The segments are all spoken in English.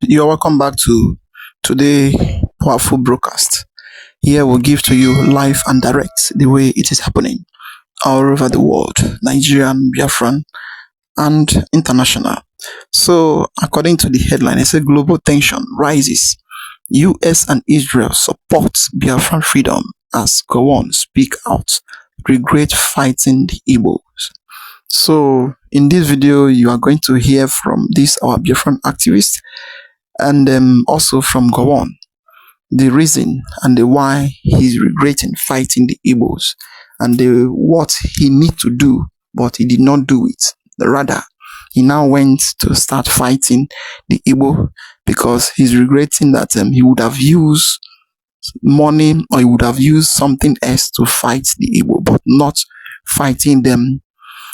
You're welcome back to today powerful broadcast. Here we'll give to you live and direct the way it is happening all over the world, Nigerian, Biafran, and international. So, according to the headline, it says global tension rises. US and Israel support Biafran freedom as Gowon speak out, regret fighting the Igbos. So, in this video, you are going to hear from this our Biafran activist and also from Gowon the reason and the why he's regretting fighting the Igbos and the what he need to do, but he did not do it. Rather, he now went to start fighting the Igbo because he's regretting that he would have used money or he would have used something else to fight the Igbo, but not fighting them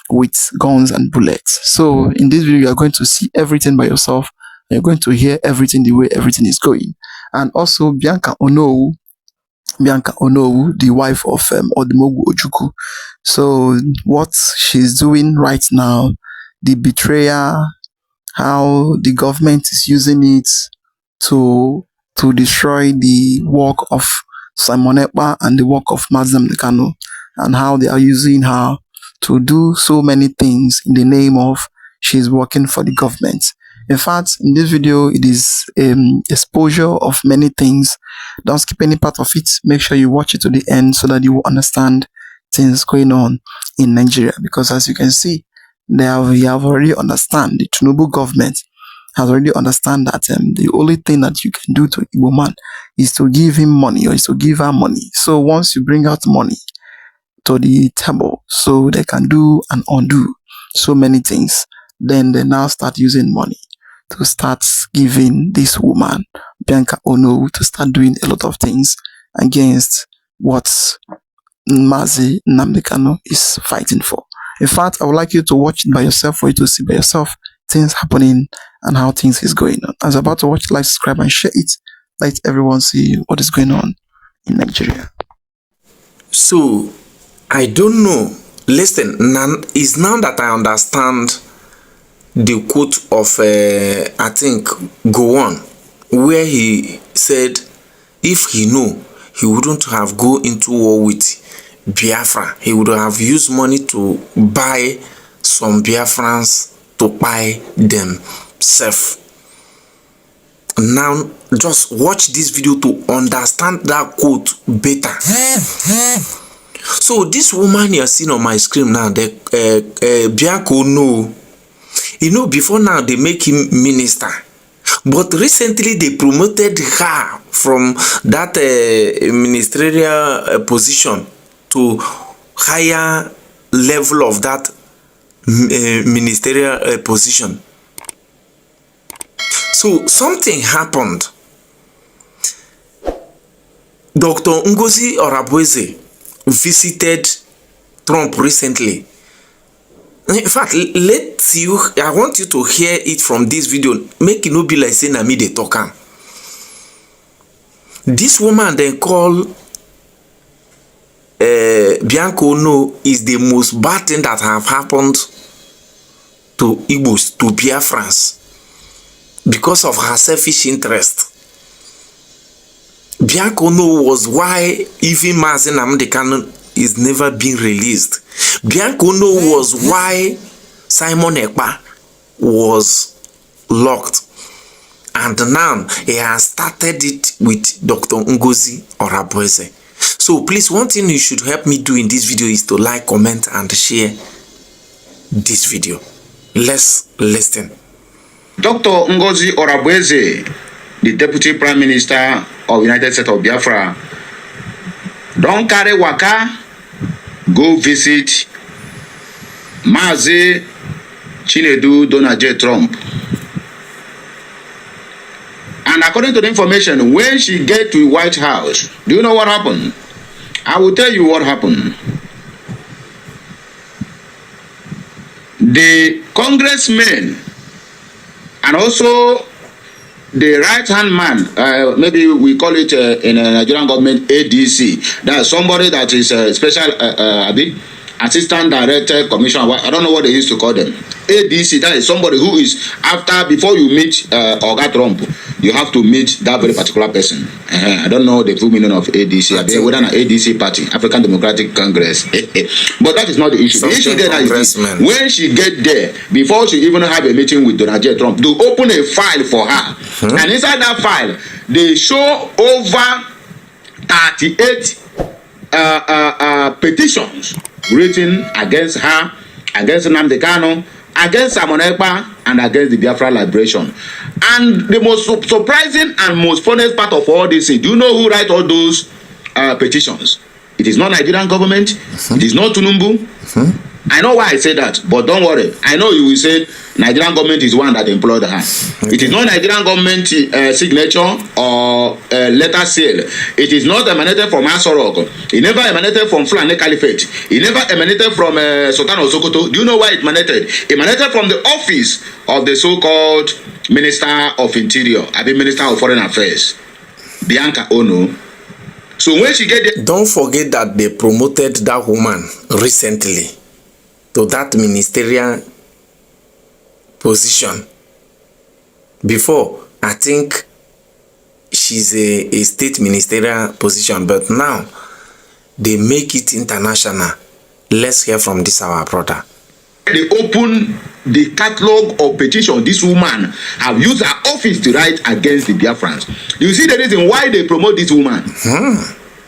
with guns and bullets. So in this video, you are going to see everything by yourself. You're going to hear everything the way everything is going. And also Bianca Onowu, the wife of Odimogu Ojukwu. So what she's doing right now, the betrayal, how the government is using it to destroy the work of Simon Ekpa and the work of Mazam Dekano, and how they are using her to do so many things in the name of she's working for the government. In fact, in this video, it is exposure of many things. Don't skip any part of it. Make sure you watch it to the end so that you will understand things going on in Nigeria. Because as you can see, we have already understand, the Tinubu government has already understand that the only thing that you can do to Igbo man is to give him money or is to give her money. So once you bring out money to the table, so they can do and undo so many things, then they now start using money to start giving this woman, Bianca Onowu, to start doing a lot of things against what Mazi Nnamdi Kanu is fighting for. In fact, I would like you to watch it by yourself for you to see by yourself things happening and how things is going on. As about to watch, like, subscribe and share it. Let everyone see what is going on in Nigeria. So, I don't know. Listen, it's now that I understand the quote of, I think, Gowon, where he said, if he knew, he wouldn't have go into war with Biafra. He would have used money to buy some Biafrans to buy themselves. Now, just watch this video to understand that quote better. So, this woman you're seeing on my screen now, the Bianca Onowu, you know, before now they make him minister, but recently they promoted her from that ministerial position to higher level of that ministerial position. So something happened. Dr. Ngozi Orabueze visited Trump recently. In fact, I want you to hear it from this video. Make it no be like saying me they talk. This woman then call Bianca Onowu is the most bad thing that have happened to Igbos, to Biafrans, because of her selfish interest. Bianca Onowu was why even Mazi Nnamdi Kanu is never been released. Bianca Onowu was why Simon Ekpa was locked. And now he has started it with Dr. Ngozi Orabueze. So please, one thing you should help me do in this video is to like, comment, and share this video. Let's listen. Dr. Ngozi Orabueze, the Deputy Prime Minister of United States of Biafra, don't carry waka, go visit Mazi Chinedu Donald J. Trump. And according to the information, when she get to the White House, do you know what happened? I will tell you what happened. The congressmen and also the right-hand man, maybe we call it in a Nigerian government ADC, that's somebody that is a special assistant director commissioner, I don't know what they used to call them. ADC, that is somebody who is after, before you meet Oga Trump, you have to meet that very particular person. I don't know the full meaning of ADC. I believe whether an ADC party, African Democratic Congress. But that is not the issue. The issue there is this. When she get there, before she even have a meeting with Donald J. Trump, to open a file for her. And inside that file, they show over 38 petitions written against her, against Nnamdi Kanu, against Simon Ekpa, and against the Biafra liberation. And the most surprising and most funniest part of all this is, do you know who write all those petitions? It is not Nigerian government. It is not Tinubu. I know why I say that, but don't worry. I know you will say Nigerian government is one that employed her. It is not Nigerian government signature or letter seal. It is not emanated from Asorok. It never emanated from Fulani Caliphate. It never emanated from Sultan of Sokoto. Do you know why it emanated? It emanated from the office of the so-called Minister of Interior, I mean Minister of Foreign Affairs, Bianca Ono. So when she get there, don't forget that they promoted that woman recently to that ministerial position. Before, I think she's a state ministerial position, but now they make it international. Let's hear from this our brother. They open the catalog of petition this woman have used her office to write against the Biafrans. You see the reason why they promote this woman.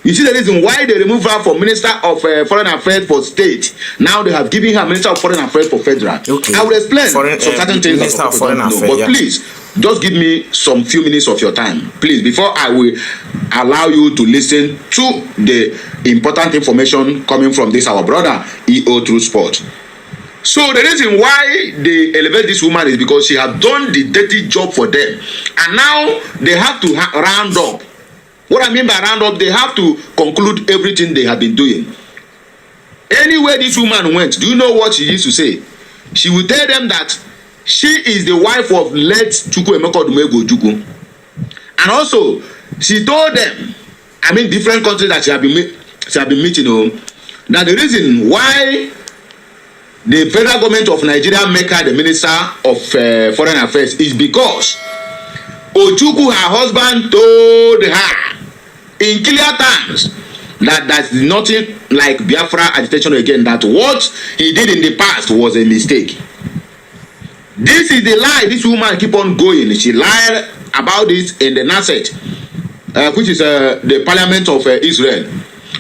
You see the reason why they remove her from Minister of Foreign Affairs for state. Now they have given her Minister of Foreign Affairs for federal. Okay. I will explain some certain things. Minister of Foreign Affairs, but please, just give me some few minutes of your time, please, before I will allow you to listen to the important information coming from this our brother EO True Sport. So the reason why they elevate this woman is because she has done the dirty job for them, and now they have to round up. What I mean by round up, they have to conclude everything they have been doing. Anywhere this woman went, do you know what she used to say? She would tell them that she is the wife of late Chukwu Emeka Odumegwu Ojukwu. And also, she told them, I mean different countries that she have been meeting, that the reason why the federal government of Nigeria make her the Minister of Foreign Affairs is because Ojukwu, her husband, told her in clear terms that that's nothing like Biafra agitation again, that what he did in the past was a mistake. This is the lie this woman keep on going. She lied about this in the Knesset, which is the parliament of Israel.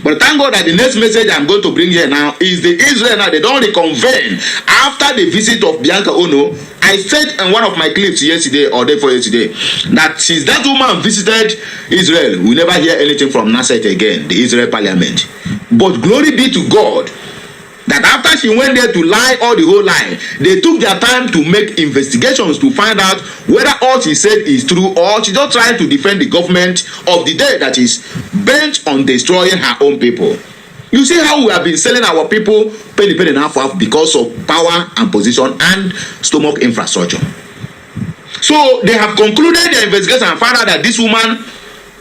But thank God that the next message I'm going to bring here now is the Israel now. They don't reconvene after the visit of Bianca Ono. I said in one of my clips yesterday or day before yesterday that since that woman visited Israel, we never hear anything from Knesset again, the Israel parliament. But glory be to God that after she went there to lie all the whole lie, they took their time to make investigations to find out whether all she said is true or she just trying to defend the government of the day that is bent on destroying her own people. You see how we have been selling our people penny and half because of power and position and stomach infrastructure. So they have concluded their investigation and found out that this woman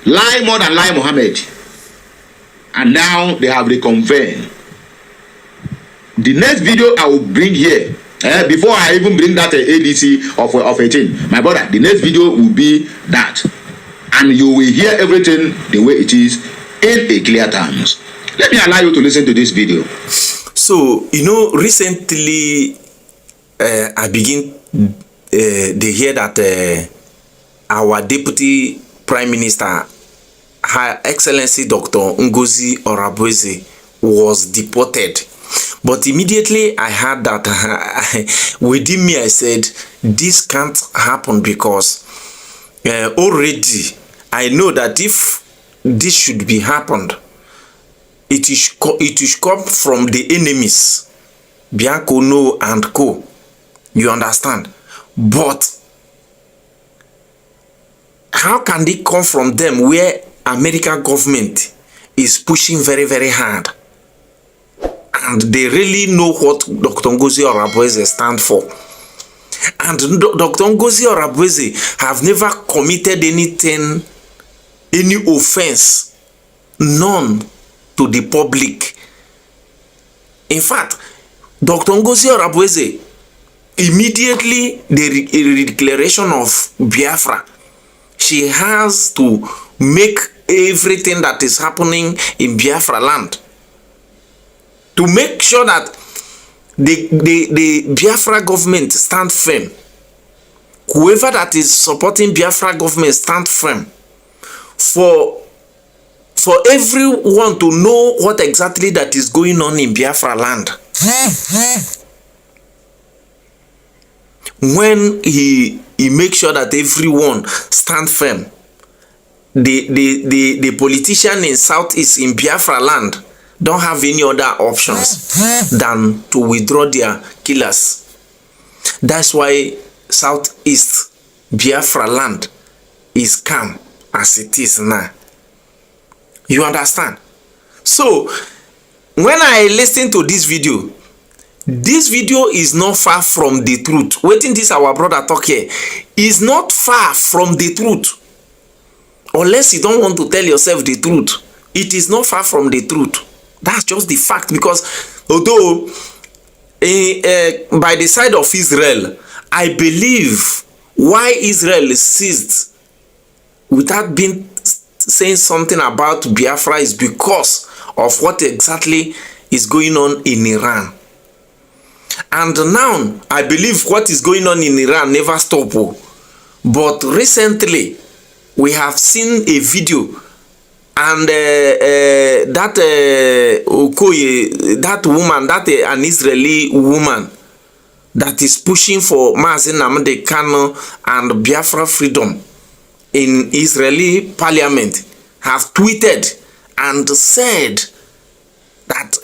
lie more than lie Mohammed. And now they have reconvened. The next video I will bring here, before I even bring that ADC of 18, my brother, the next video will be that. And you will hear everything the way it is in a clear terms. Let me allow you to listen to this video. So, recently I begin to hear that our Deputy Prime Minister, Her Excellency Dr. Ngozi Orabueze, was deported. But immediately I heard that within me I said, this can't happen because already I know that if this should be happened, it is come from the enemies, Bianca Ono and co. You understand? But how can they come from them where American government is pushing very, very hard? And they really know what Dr. Ngozi Orabueze stand for. And Dr. Ngozi Orabueze have never committed anything, any offense, none to the public. In fact, Dr. Ngozi Orabueze immediately the declaration of Biafra, she has to make everything that is happening in Biafra land to make sure that the Biafra government stand firm. Whoever that is supporting Biafra government stand firm for everyone to know what exactly that is going on in Biafra land. When he makes sure that everyone stand firm, the politician in Southeast in Biafra land don't have any other options than to withdraw their killers. That's why Southeast Biafra land is calm as it is now. You understand? So when I listen to this video is not far from the truth. Wetin this our brother talk here is not far from the truth. Unless you don't want to tell yourself the truth, it is not far from the truth. That's just the fact. Because although by the side of Israel, I believe why Israel ceased without being saying something about Biafra is because of what exactly is going on in Iran. And now I believe what is going on in Iran never stop. But recently we have seen a video, and that woman, an Israeli woman that is pushing for Mazi Nnamdi Kanu and Biafra freedom in Israeli parliament, have tweeted and said that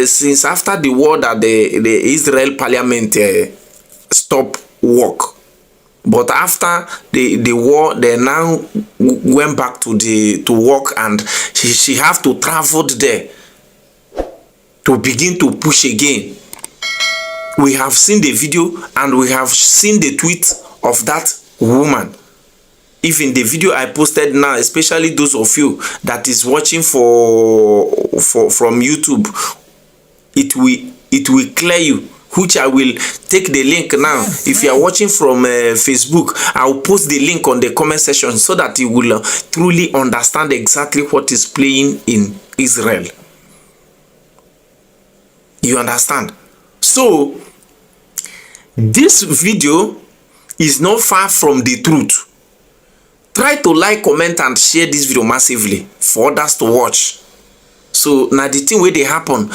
since after the war that the Israel parliament stopped work, but after the war they now went back to work, and she have to travel there to begin to push again. We have seen the video and we have seen the tweet of that woman. Even the video I posted now, especially those of you that is watching from YouTube, it will clear you, which I will take the link now. If you are watching from Facebook, I will post the link on the comment section so that you will truly understand exactly what is playing in Israel. You understand? So this video is not far from the truth. Try to like, comment and share this video massively for others to watch. So now the thing where they happen,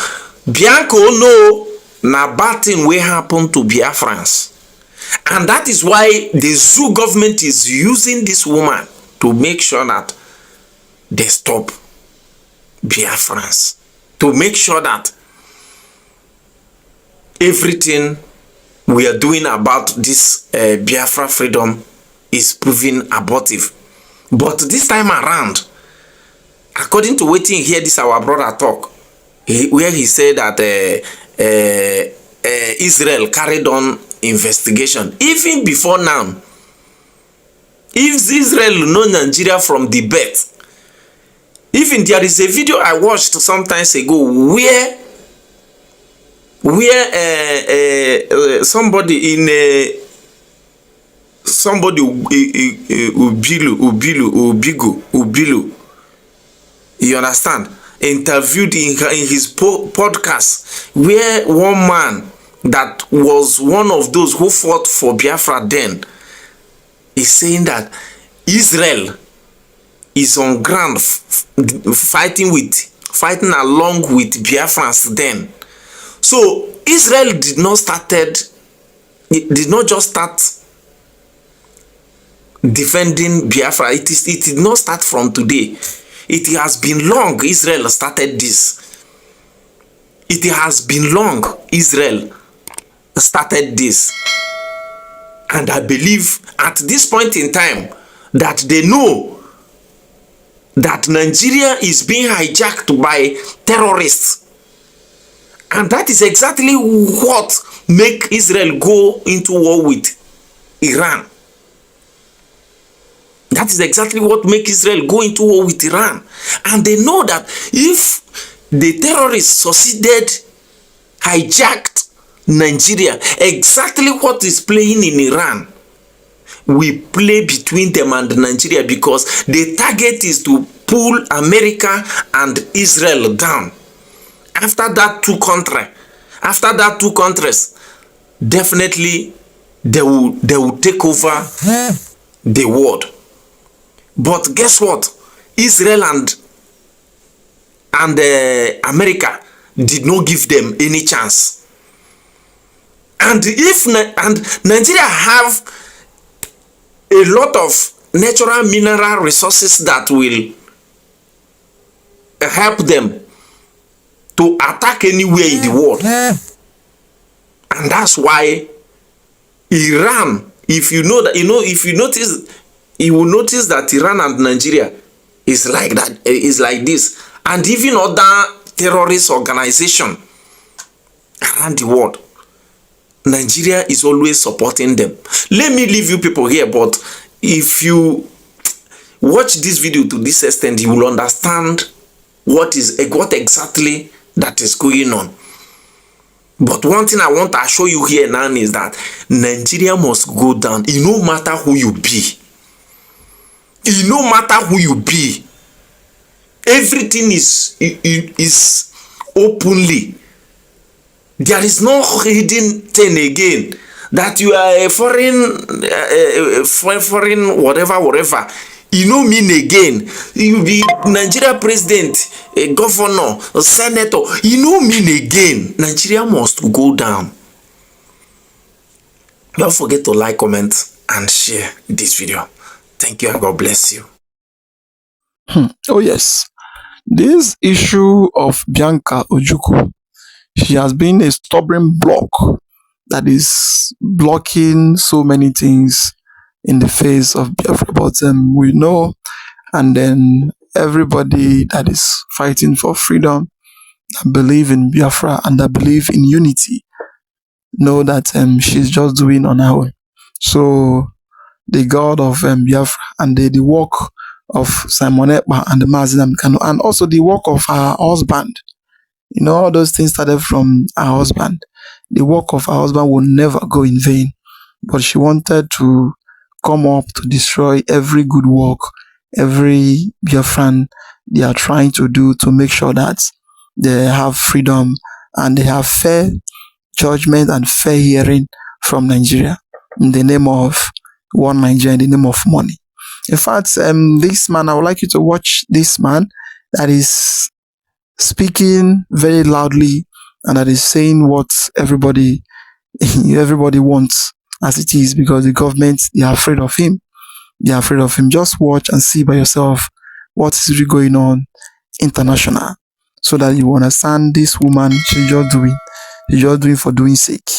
Bianco know na bad thing wey happen to Biafrans, and that is why the zoo government is using this woman to make sure that they stop Biafrans, to make sure that everything we are doing about this Biafra freedom is proving abortive. But this time around, according to what hear this our brother talk, where he said that Israel carried on investigation even before now. If Israel know Nigeria from the birth, even there is a video I watched some time ago where somebody in Ubilu, you understand, interviewed in his podcast, where one man that was one of those who fought for Biafra then is saying that Israel is on ground fighting along with Biafrans then. So Israel did not just start defending Biafra. It did not start from today. It has been long Israel started this. It has been long Israel started this. And I believe at this point in time that they know that Nigeria is being hijacked by terrorists. And that is exactly what make Israel go into war with Iran. That is exactly what make Israel go into war with Iran. And they know that if the terrorists succeeded, hijacked Nigeria, exactly what is playing in Iran, we play between them and Nigeria, because the target is to pull America and Israel down. After that two countries, definitely they will take over the world. But guess what? Israel and America did not give them any chance. And Nigeria have a lot of natural mineral resources that will help them to attack anywhere in the world. And that's why Iran, if you know that, if you notice, you will notice that Iran and Nigeria is like that, is like this. And even other terrorist organizations around the world, Nigeria is always supporting them. Let me leave you people here, but if you watch this video to this extent, you will understand what exactly that is going on. But one thing I want to show you here now is that Nigeria must go down. It no matter who you be. It no matter who you be. Everything is openly. There is no hidden thing again that you are a foreign whatever. You know mean again. You be Nigeria president, a governor, a senator. You know mean again. Nigeria must go down. Don't forget to like, comment, and share this video. Thank you and God bless you. Oh yes, this issue of Bianca Ojukwu, she has been a stubborn block that is blocking so many things in the face of Biafra. But we know, and then everybody that is fighting for freedom, that believe in Biafra and that believe in unity, know that she's just doing on her own. So the God of Biafra and the work of Simon Ekpa and the Mazi Kanu, and also the work of her husband. You know, all those things started from her husband. The work of her husband will never go in vain. But she wanted to come up to destroy every good work, every Biafran they are trying to do to make sure that they have freedom and they have fair judgment and fair hearing from Nigeria in the name of one Nigeria, in the name of money. In fact, this man, I would like you to watch this man that is speaking very loudly and that is saying what everybody wants as it is, because the government, they are afraid of him. They are afraid of him. Just watch and see by yourself what is really going on international, so that you understand this woman, she's just doing for doing sake.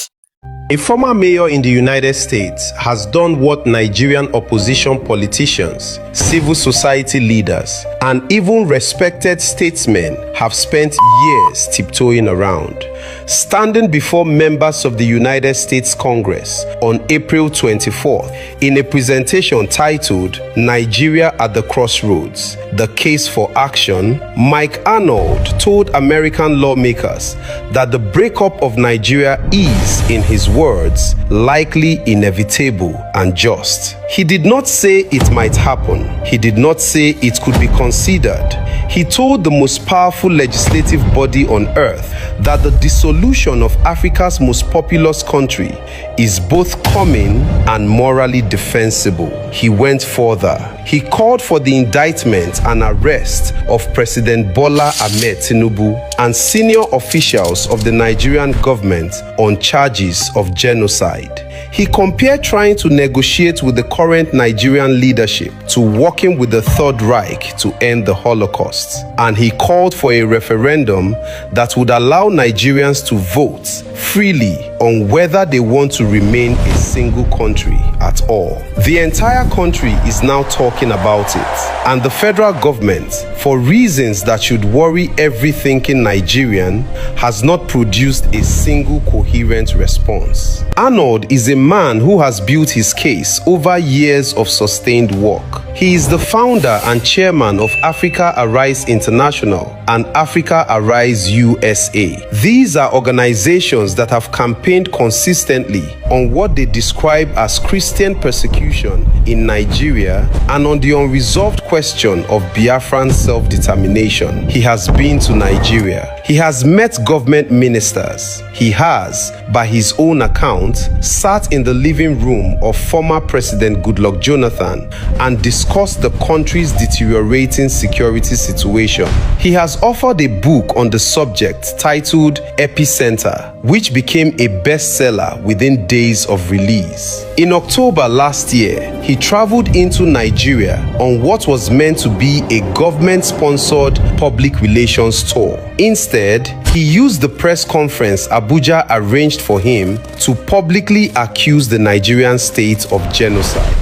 A former mayor in the United States has done what Nigerian opposition politicians, civil society leaders, and even respected statesmen have spent years tiptoeing around. Standing before members of the United States Congress on April 24th in a presentation titled Nigeria at the Crossroads, The Case for Action, Mike Arnold told American lawmakers that the breakup of Nigeria is, in his words, likely inevitable and just. He did not say it might happen. He did not say it could be considered. He told the most powerful legislative body on earth that the dissolution of Africa's most populous country is both coming and morally defensible. He went further. He called for the indictment and arrest of President Bola Ahmed Tinubu and senior officials of the Nigerian government on charges of genocide. He compared trying to negotiate with the current Nigerian leadership to working with the Third Reich to end the Holocaust. And he called for a referendum that would allow Nigerians to vote freely on whether they want to remain a single country at all. The entire country is now talking about it, and the federal government, for reasons that should worry every thinking Nigerian, has not produced a single coherent response. Arnold is a man who has built his case over years of sustained work. He is the founder and chairman of Africa Arise International and Africa Arise USA. These are organizations that have campaigned consistently on what they describe as Christian persecution in Nigeria and on the unresolved question of Biafran self-determination. He has been to Nigeria. He has met government ministers. He has, by his own account, sat in the living room of former President Goodluck Jonathan and discussed the country's deteriorating security situation. He has authored a book on the subject titled Epicenter, which became a bestseller within days of release. In October last year, he traveled into Nigeria on what was meant to be a government-sponsored public relations tour. Instead, he used the press conference Abuja arranged for him to publicly accuse the Nigerian state of genocide.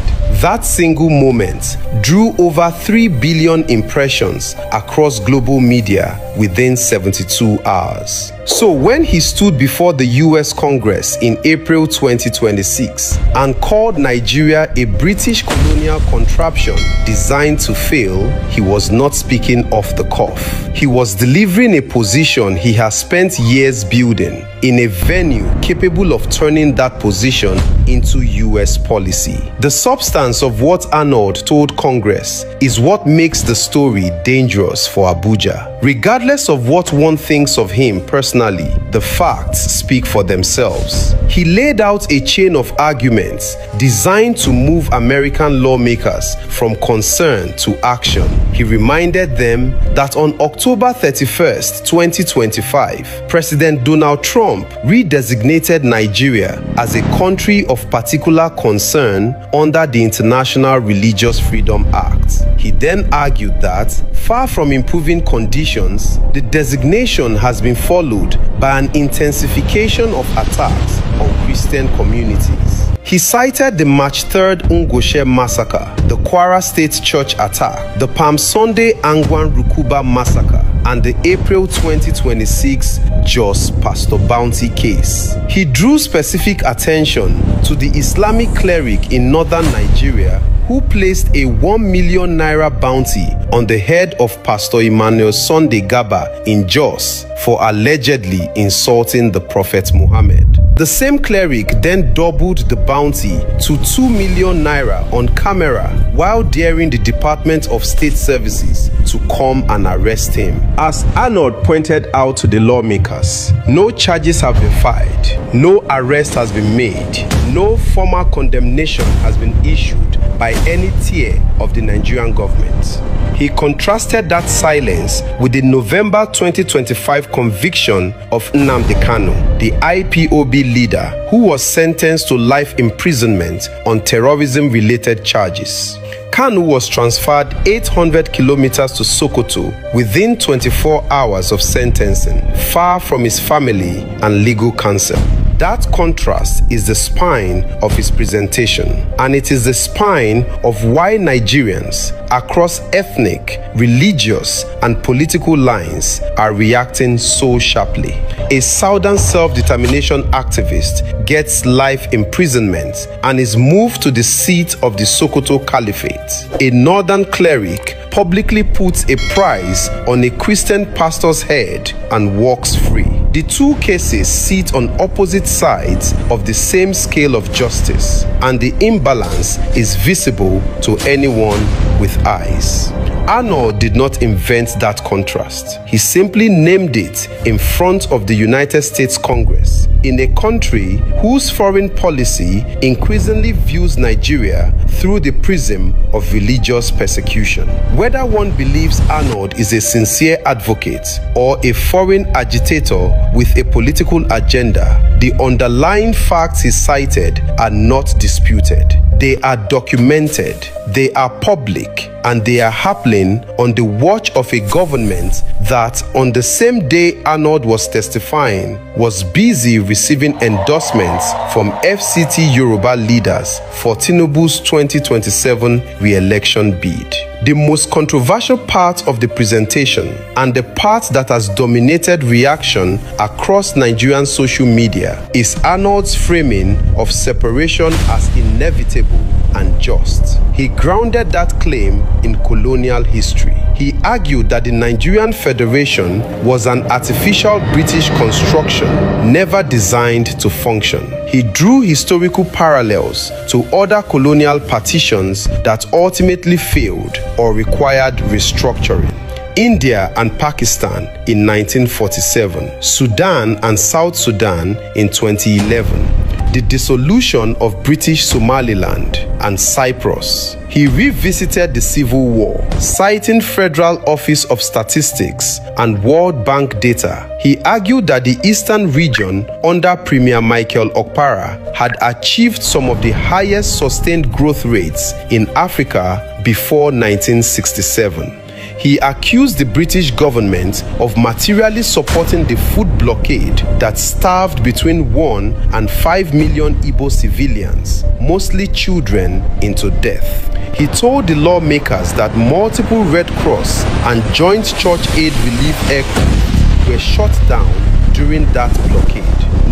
That single moment drew over 3 billion impressions across global media within 72 hours. So when he stood before the US Congress in April 2026 and called Nigeria a British colonial contraption designed to fail, he was not speaking off the cuff. He was delivering a position he has spent years building in a venue capable of turning that position into US policy. The substance of what Arnold told Congress is what makes the story dangerous for Abuja. Regardless of what one thinks of him personally, the facts speak for themselves. He laid out a chain of arguments designed to move American lawmakers from concern to action. He reminded them that on October 31st, 2025, President Donald Trump redesignated Nigeria as a country of particular concern under the International Religious Freedom Act. He then argued that, far from improving conditions, the designation has been followed by an intensification of attacks on Christian communities. He cited the March 3rd Ngoshe massacre, the Kwara State Church attack, the Palm Sunday Angwan Rukuba massacre, and the April 2026 Jos Pastor Bounty case. He drew specific attention to the Islamic cleric in northern Nigeria who placed a 1 million naira bounty on the head of Pastor Emmanuel Sunday Gaba in Jos for allegedly insulting the Prophet Muhammad. The same cleric then doubled the bounty to 2 million naira on camera while daring the Department of State Services to come and arrest him. As Arnold pointed out to the lawmakers, no charges have been filed, no arrest has been made, no formal condemnation has been issued by any tier of the Nigerian government. He contrasted that silence with the November 2025 conviction of Nnamdi Kanu, the IPOB leader who was sentenced to life imprisonment on terrorism-related charges. Kanu was transferred 800 kilometers to Sokoto within 24 hours of sentencing, far from his family and legal counsel. That contrast is the spine of his presentation, and it is the spine of why Nigerians across ethnic, religious, and political lines are reacting so sharply. A Southern self-determination activist gets life imprisonment and is moved to the seat of the Sokoto Caliphate. A Northern cleric publicly puts a price on a Christian pastor's head and walks free. The two cases sit on opposite sides of the same scale of justice, and the imbalance is visible to anyone with eyes. Arnold did not invent that contrast. He simply named it in front of the United States Congress, in a country whose foreign policy increasingly views Nigeria through the prism of religious persecution. Whether one believes Arnold is a sincere advocate or a foreign agitator with a political agenda, the underlying facts he cited are not disputed. They are documented, they are public, and they are happening on the watch of a government that, on the same day Arnold was testifying, was busy receiving endorsements from FCT Yoruba leaders for Tinubu's 2027 re-election bid. The most controversial part of the presentation, and the part that has dominated reaction across Nigerian social media, is Arnold's framing of separation as inevitable and just. He grounded that claim in colonial history. He argued that the Nigerian Federation was an artificial British construction, never designed to function. He drew historical parallels to other colonial partitions that ultimately failed or required restructuring. India and Pakistan in 1947, Sudan and South Sudan in 2011, the dissolution of British Somaliland and Cyprus. He revisited the Civil War, citing Federal Office of Statistics and World Bank data. He argued that the Eastern region under Premier Michael Okpara had achieved some of the highest sustained growth rates in Africa before 1967. He accused the British government of materially supporting the food blockade that starved between 1 and 5 million Igbo civilians, mostly children, into death. He told the lawmakers that multiple Red Cross and Joint Church Aid Relief aircraft were shot down during that blockade.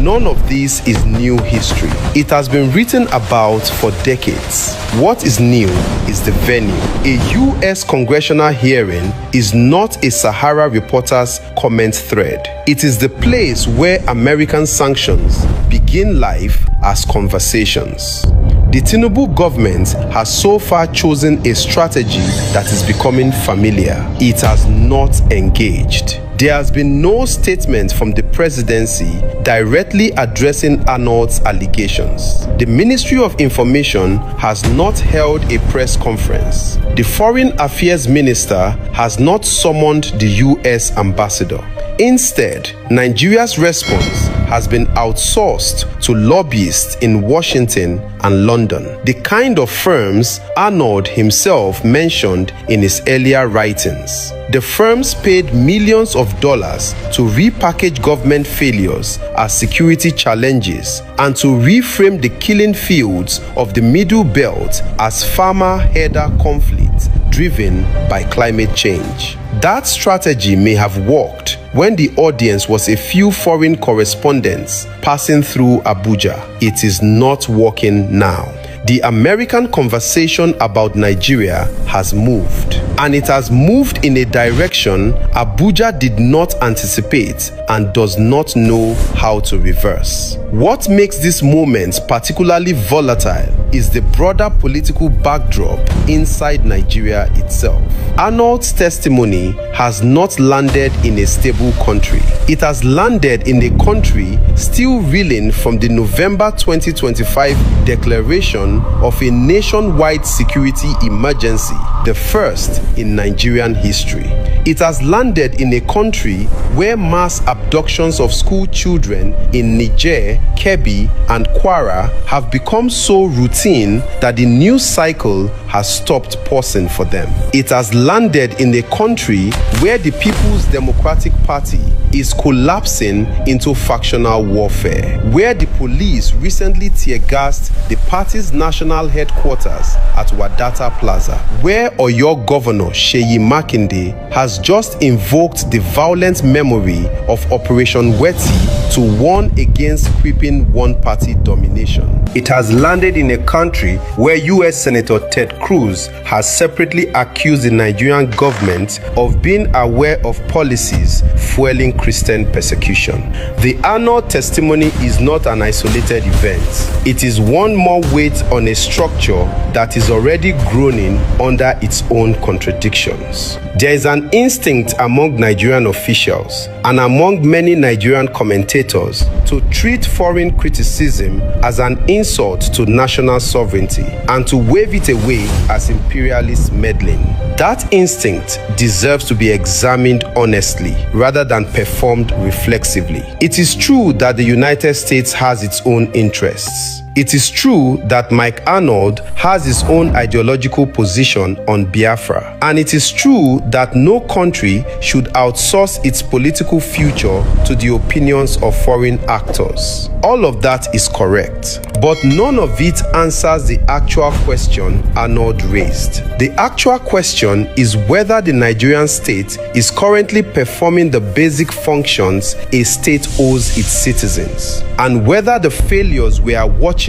None of this is new history. It has been written about for decades. What is new is the venue. A U.S. congressional hearing is not a Sahara Reporter's comment thread. It is the place where American sanctions begin life as conversations. The Tinubu government has so far chosen a strategy that is becoming familiar. It has not engaged. There has been no statement from the presidency directly addressing Arnold's allegations. The Ministry of Information has not held a press conference. The Foreign Affairs Minister has not summoned the U.S. ambassador. Instead, Nigeria's response has been outsourced to lobbyists in Washington and London, the kind of firms Arnold himself mentioned in his earlier writings. The firms paid millions of dollars to repackage government failures as security challenges and to reframe the killing fields of the Middle Belt as farmer-herder conflict driven by climate change. That strategy may have worked when the audience was a few foreign correspondents passing through Abuja. It is not working now. The American conversation about Nigeria has moved, and it has moved in a direction Abuja did not anticipate and does not know how to reverse. What makes this moment particularly volatile is the broader political backdrop inside Nigeria itself. Arnold's testimony has not landed in a stable country. It has landed in a country still reeling from the November 2025 declaration of a nationwide security emergency, the first in Nigerian history. It has landed in a country where mass abductions of school children in Niger, Kebbi, and Kwara have become so routine that the news cycle has stopped pausing for them. It has landed in a country where the People's Democratic Party is collapsing into factional warfare, where the police recently tear-gassed the party's national headquarters at Wadata Plaza, where Oyo Governor Seyi Makinde has just invoked the violent memory of Operation Weti to warn against creeping one-party domination. It has landed in a country where U.S. Senator Ted Cruz has separately accused the Nigerian government of being aware of policies fueling Christian persecution. The Arnold testimony is not an isolated event. It is one more weight on a structure that is already groaning under its own contradictions. There is an instinct among Nigerian officials and among many Nigerian commentators to treat foreign criticism as an insult to national sovereignty and to wave it away as imperialist meddling. That instinct deserves to be examined honestly rather than performed reflexively. It is true that the United States has its own interests. It is true that Mike Arnold has his own ideological position on Biafra, and it is true that no country should outsource its political future to the opinions of foreign actors. All of that is correct, but none of it answers the actual question Arnold raised. The actual question is whether the Nigerian state is currently performing the basic functions a state owes its citizens, and whether the failures we are watching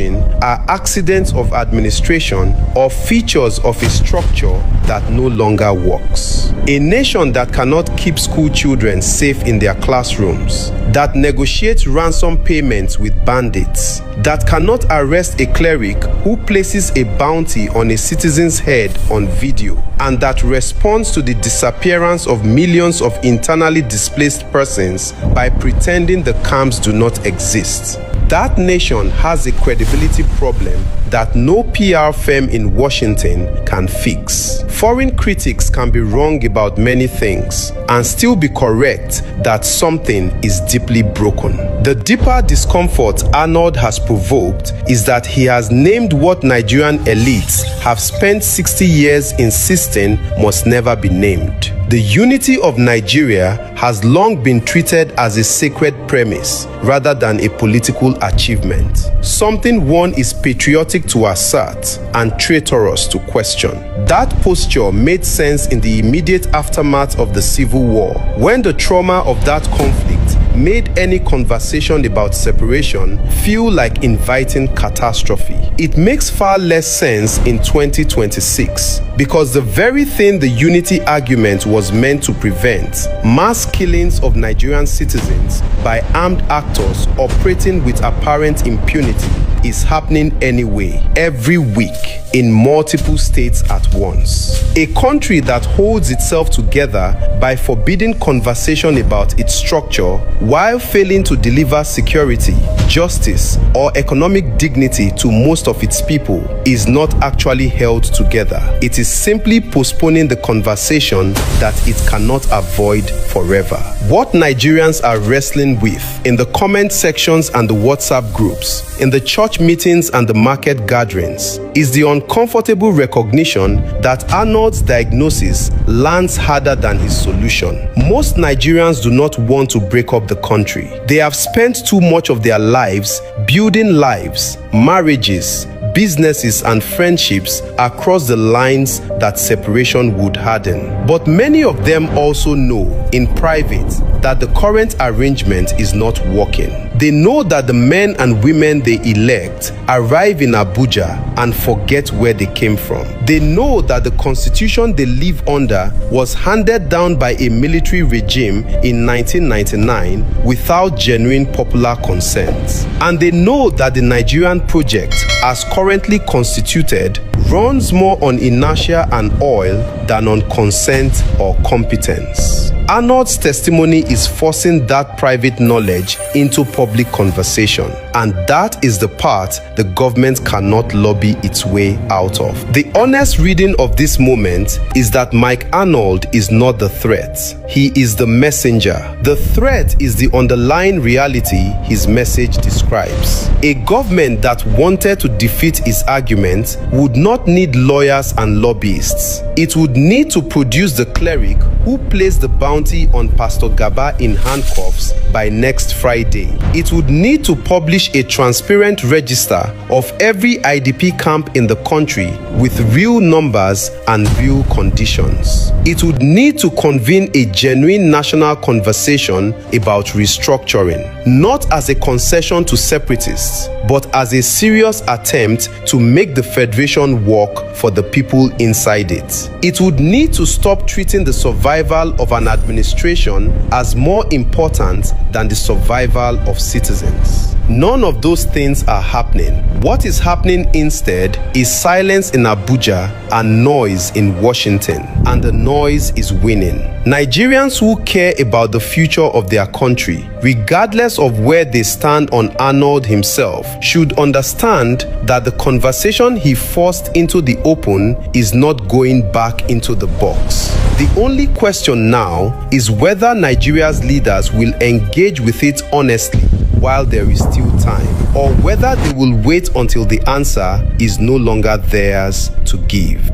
are accidents of administration foundation or features of a structure that no longer works. A nation that cannot keep school children safe in their classrooms, that negotiates ransom payments with bandits, that cannot arrest a cleric who places a bounty on a citizen's head on video, and that responds to the disappearance of millions of internally displaced persons by pretending the camps do not exist. That nation has a credibility problem that no PR firm in Washington can fix. Foreign critics can be wrong about many things and still be correct that something is deeply broken. The deeper discomfort Arnold has provoked is that he has named what Nigerian elites have spent 60 years insisting must never be named. The unity of Nigeria has long been treated as a sacred premise rather than a political achievement, something one is patriotic to assert and traitorous to question. That posture made sense in the immediate aftermath of the Civil War, when the trauma of that conflict made any conversation about separation feel like inviting catastrophe. It makes far less sense in 2026 because the very thing the unity argument was meant to prevent, mass killings of Nigerian citizens by armed actors operating with apparent impunity, is happening anyway, every week, in multiple states at once. A country that holds itself together by forbidding conversation about its structure while failing to deliver security, justice, or economic dignity to most of its people is not actually held together. It is simply postponing the conversation that it cannot avoid forever. What Nigerians are wrestling with in the comment sections and the WhatsApp groups, in the church meetings and the market gatherings, is the uncomfortable recognition that Arnold's diagnosis lands harder than his solution. Most Nigerians do not want to break up the country. They have spent too much of their lives building lives, marriages, businesses and friendships across the lines that separation would harden. But many of them also know in private that the current arrangement is not working. They know that the men and women they elect arrive in Abuja and forget where they came from. They know that the constitution they live under was handed down by a military regime in 1999 without genuine popular consent. And they know that the Nigerian project, as currently constituted, runs more on inertia and oil than on consent or competence. Arnold's testimony is forcing that private knowledge into public conversation, and that is the part the government cannot lobby its way out of. The honest reading of this moment is that Mike Arnold is not the threat. He is the messenger. The threat is the underlying reality his message describes. A government that wanted to defeat his argument would not need lawyers and lobbyists. It would need to produce the cleric who placed the bounty on Pastor Gaba in handcuffs by next Friday. It would need to publish a transparent register of every IDP camp in the country with real numbers and real conditions. It would need to convene a genuine national conversation about restructuring, not as a concession to separatists, but as a serious attempt to make the federation work for the people inside it. It would need to stop treating the survival of an administration as more important than the survival of citizens. None of those things are happening. What is happening instead is silence in Abuja and noise in Washington, and the noise is winning. Nigerians who care about the future of their country, regardless of where they stand on Arnold himself, should understand that the conversation he forced into the open is not going back into the box. The only question now is whether Nigeria's leaders will engage with it honestly while there is still time, or whether they will wait until the answer is no longer theirs to give.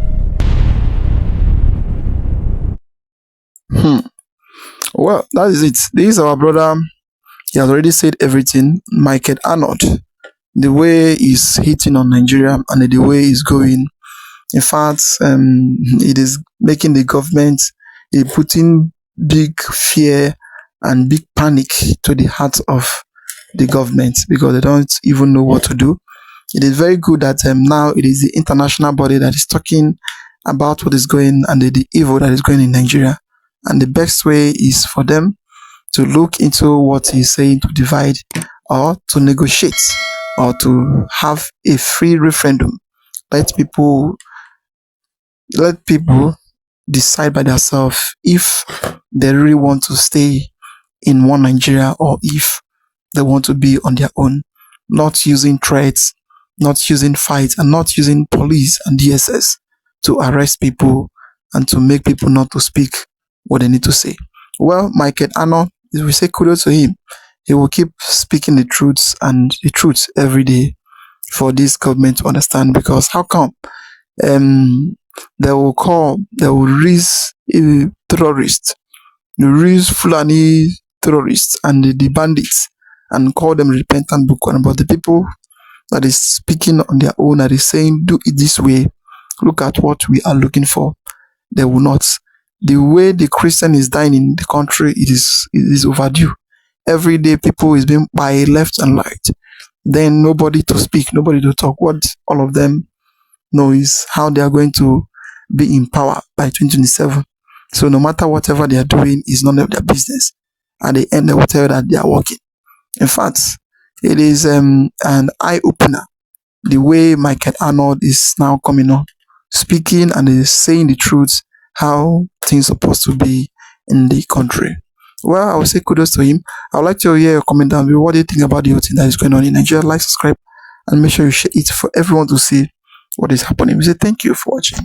Well, that is it. This is our brother. He has already said everything. Michael Arnold, the way he's hitting on Nigeria and the way he's going, in fact, it is making the government, putting big fear and big panic to the heart of the government, because they don't even know what to do. It is very good that now it is the international body that is talking about what is going and the evil that is going in Nigeria. And the best way is for them to look into what he's saying to divide or to negotiate or to have a free referendum. Let people decide by themselves if they really want to stay in one Nigeria or if they want to be on their own, not using threats, not using fights, and not using police and DSS to arrest people and to make people not to speak what they need to say. Well, Michael Arnold, we say kudos to him. He will keep speaking the truths and the truth every day for this government to understand, because how come they will raise terrorists, they raise Fulani terrorists and the bandits and call them repentant Bukwan, but the people that is speaking on their own, that is saying do it this way, look at what we are looking for, they will not. The way the Christian is dying in the country, it is overdue. Every day people is being by left and right. Then nobody to speak, nobody to talk. What all of them know is how they are going to be in power by 2027. So no matter whatever they are doing is none of their business. At the end, they will tell you that they are working. In fact, it is an eye-opener the way Michael Arnold is now coming on, speaking and is saying the truth, how things are supposed to be in the country. Well, I will say kudos to him. I would like to hear your comment down below. What do you think about the whole thing that is going on in Nigeria? Like, subscribe, and make sure you share it for everyone to see what is happening. We say thank you for watching.